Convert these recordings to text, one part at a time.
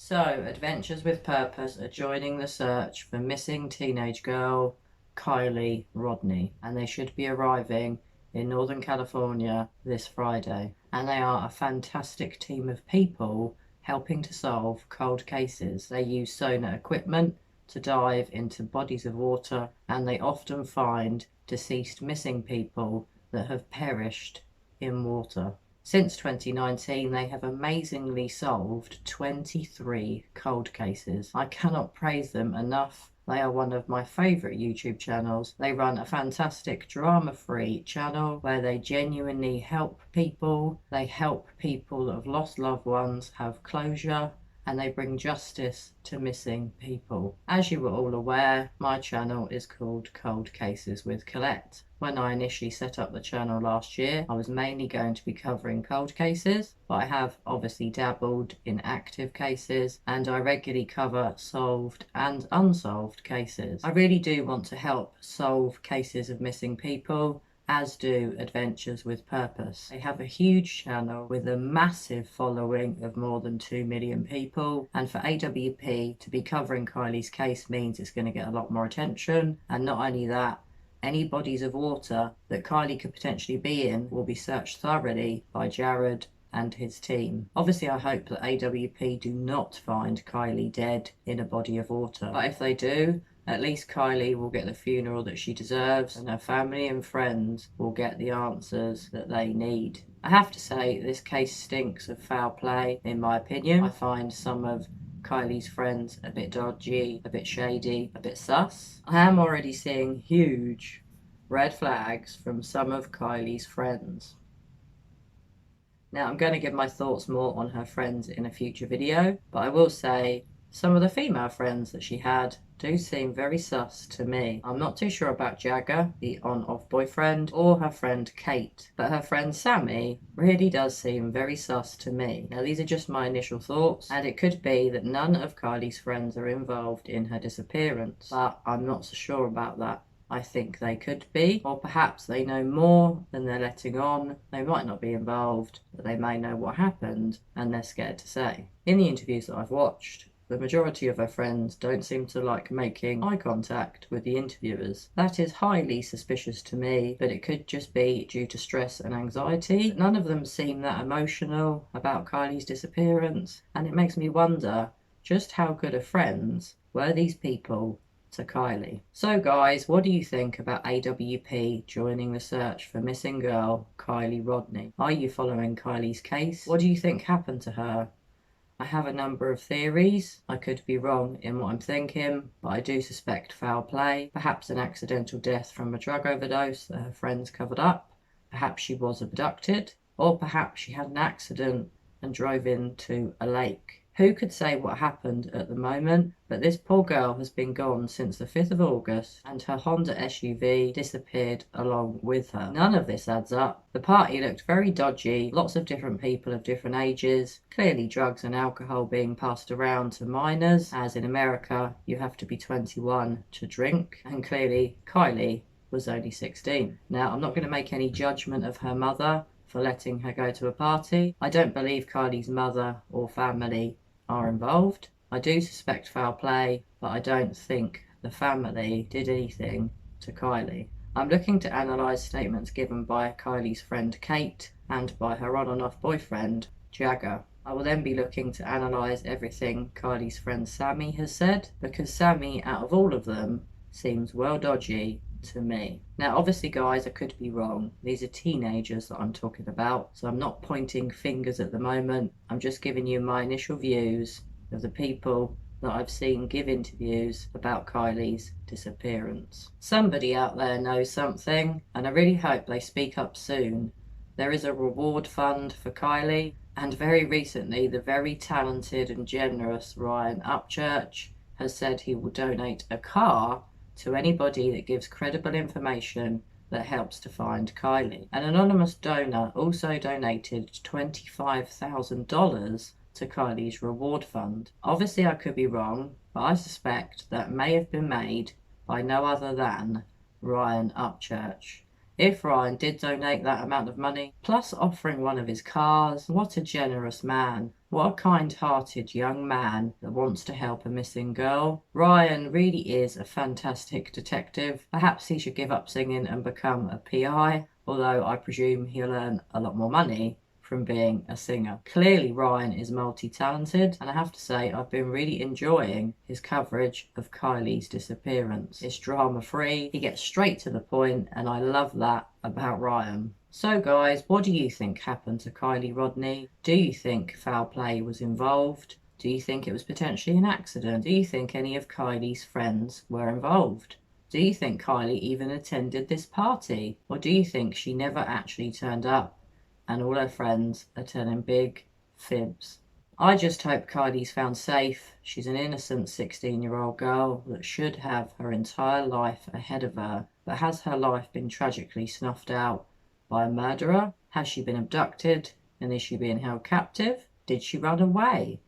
So, Adventures with Purpose are joining the search for missing teenage girl Kiely Rodni, and they should be arriving in Northern California this Friday. And they are a fantastic team of people helping to solve cold cases. They use sonar equipment to dive into bodies of water, and they often find deceased missing people that have perished in water. Since 2019, they have amazingly solved 23 cold cases. I cannot praise them enough. They are one of my favourite YouTube channels. They run a fantastic drama-free channel where they genuinely help people. They help people that have lost loved ones have closure, and they bring justice to missing people. As you were all aware, my channel is called Cold Cases with Colette. When I initially set up the channel last year, I was mainly going to be covering cold cases, but I have obviously dabbled in active cases, and I regularly cover solved and unsolved cases. I really do want to help solve cases of missing people, as do Adventures with Purpose. They have a huge channel with a massive following of more than 2 million people, and for AWP to be covering Kiely's case means it's going to get a lot more attention. And not only that, any bodies of water that Kiely could potentially be in will be searched thoroughly by Jared and his team. Obviously, I hope that AWP do not find Kiely dead in a body of water, but if they do, at least Kiely will get the funeral that she deserves, and her family and friends will get the answers that they need. I have to say, this case stinks of foul play, in my opinion. I find some of Kiely's friends a bit dodgy, a bit shady, a bit sus. I am already seeing huge red flags from some of Kiely's friends. Now, I'm going to give my thoughts more on her friends in a future video, but I will say some of the female friends that she had do seem very sus to me. I'm not too sure about Jagger, the on-off boyfriend, or her friend Kate, but her friend Sammy really does seem very sus to me. Now, these are just my initial thoughts, and it could be that none of Kiely's friends are involved in her disappearance, but I'm not so sure about that. I think they could be, or perhaps they know more than they're letting on. They might not be involved, but they may know what happened, and they're scared to say. In the interviews that I've watched, the majority of her friends don't seem to like making eye contact with the interviewers. That is highly suspicious to me, but it could just be due to stress and anxiety. None of them seem that emotional about Kiely's disappearance, and it makes me wonder just how good of friends were these people to Kiely. So guys, what do you think about AWP joining the search for missing girl Kiely Rodni? Are you following Kiely's case? What do you think happened to her? I have a number of theories. I could be wrong in what I'm thinking, but I do suspect foul play. Perhaps an accidental death from a drug overdose that her friends covered up. Perhaps she was abducted. Or perhaps she had an accident and drove into a lake. Who could say what happened at the moment? But this poor girl has been gone since the 5th of August, and her Honda SUV disappeared along with her. None of this adds up. The party looked very dodgy, lots of different people of different ages, clearly drugs and alcohol being passed around to minors, as in America you have to be 21 to drink, and clearly Kiely was only 16. Now, I'm not going to make any judgment of her mother for letting her go to a party. I don't believe Kiely's mother or family are involved. I do suspect foul play, but I don't think the family did anything to Kiely. I'm looking to analyse statements given by Kiely's friend Kate and by her on and off boyfriend Jagger. I will then be looking to analyse everything Kiely's friend Sammy has said, because Sammy, out of all of them, seems well dodgy to me. Now, obviously, guys, I could be wrong. These are teenagers that I'm talking about, so I'm not pointing fingers at the moment. I'm just giving you my initial views of the people that I've seen give interviews about Kiely's disappearance. Somebody out there knows something, and I really hope they speak up soon. There is a reward fund for Kiely, and very recently, the very talented and generous Ryan Upchurch has said he will donate a car to anybody that gives credible information that helps to find Kiely. An anonymous donor also donated $25,000 to Kiely's reward fund. Obviously, I could be wrong, but I suspect that may have been made by no other than Ryan Upchurch. If Ryan did donate that amount of money, plus offering one of his cars, what a generous man. What a kind-hearted young man that wants to help a missing girl. Ryan really is a fantastic detective. Perhaps he should give up singing and become a PI, although I presume he'll earn a lot more money from being a singer. Clearly Ryan is multi-talented, and I have to say I've been really enjoying his coverage of Kiely's disappearance. It's drama-free, he gets straight to the point, and I love that about Ryan. So guys, what do you think happened to Kiely Rodni? Do you think foul play was involved? Do you think it was potentially an accident? Do you think any of Kiely's friends were involved? Do you think Kiely even attended this party? Or do you think she never actually turned up and all her friends are telling big fibs? I just hope Kiely's found safe. She's an innocent 16-year-old girl that should have her entire life ahead of her. But has her life been tragically snuffed out by a murderer? Has she been abducted? And is she being held captive? Did she run away?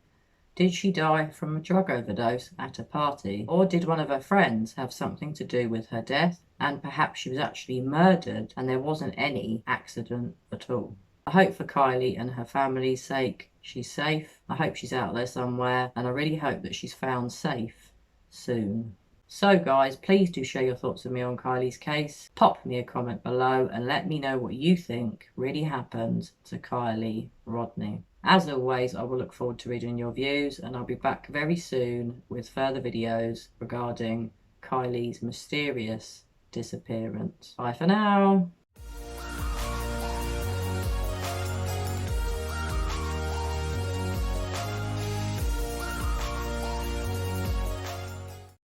Did she die from a drug overdose at a party? Or did one of her friends have something to do with her death? And perhaps she was actually murdered and there wasn't any accident at all. I hope for Kiely and her family's sake she's safe. I hope she's out there somewhere, and I really hope that she's found safe soon. So guys, please do share your thoughts with me on Kiely's case. Pop me a comment below and let me know what you think really happened to Kiely Rodni. As always, I will look forward to reading your views, and I'll be back very soon with further videos regarding Kiely's mysterious disappearance. Bye for now.